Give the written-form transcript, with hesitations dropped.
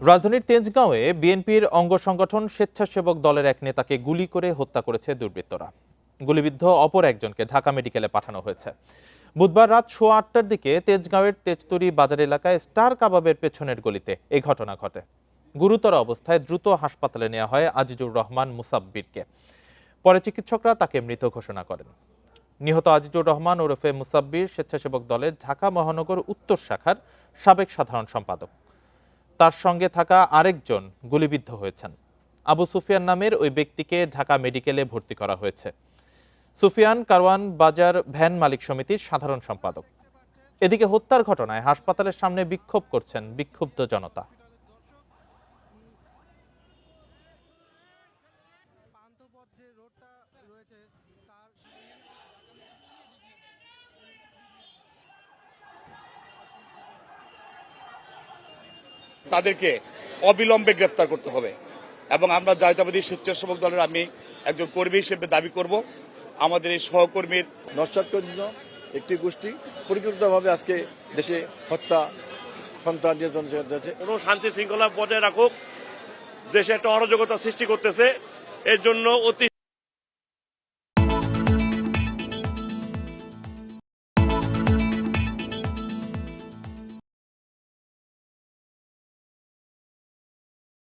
রাজধানীর তেজগাঁওয়ে বিএনপির অঙ্গ সংগঠন স্বেচ্ছাসেবক দলের এক নেতাকে গুলি করে হত্যা করেছে দুর্বৃত্তরা। গুলিবিদ্ধ অপর একজনকে ঢাকা মেডিকেলে পাঠানো হয়েছে। বুধবার রাত 8:30টার দিকে তেজগাঁওয়ের তেজতুরি বাজার এলাকায় স্টার কাবাবের পেছনের গলিতে এই ঘটনা ঘটে। গুরুতর অবস্থায় দ্রুত হাসপাতালে নেওয়া হয় আজিজুর রহমান মুসাব্বিরকে। পরে চিকিৎসকরা তাকে মৃত ঘোষণা করেন। নিহত আজিজুর রহমান ওরফে মুসাব্বির স্বেচ্ছাসেবক দলের ঢাকা মহানগর উত্তর শাখার সাবেক সাধারণ সম্পাদক। তার সঙ্গে থাকা আরেকজন গুলিবিদ্ধ হয়েছেন। আবু সুফিয়ান নামের ওই ব্যক্তিকে ঢাকা মেডিকেলে ভর্তি করা হয়েছে। সুফিয়ান কারওয়ান বাজার ভ্যান মালিক সমিতির সাধারণ সম্পাদক। এদিকে হত্যার ঘটনায় হাসপাতালের সামনে বিক্ষোভ করছেন বিক্ষুব্ধ জনতা। তাদেরকে অবিলম্বে গ্রেপ্তার করতে হবে এবং আমরা জাতীয়তাবাদী স্বেচ্ছাসেবক দলের আমি একজন কর্মী হিসেবে দাবি করব, আমাদের এই সহকর্মীর নস্বাতের জন্য একটি গোষ্ঠী পরিকল্পিতভাবে আজকে দেশে হত্যা সন্ত্রাস যাচ্ছে। কোনো শান্তি শৃঙ্খলা বজায় রাখুক, দেশে একটা অরাজকতা সৃষ্টি করতেছে। এর জন্য অতি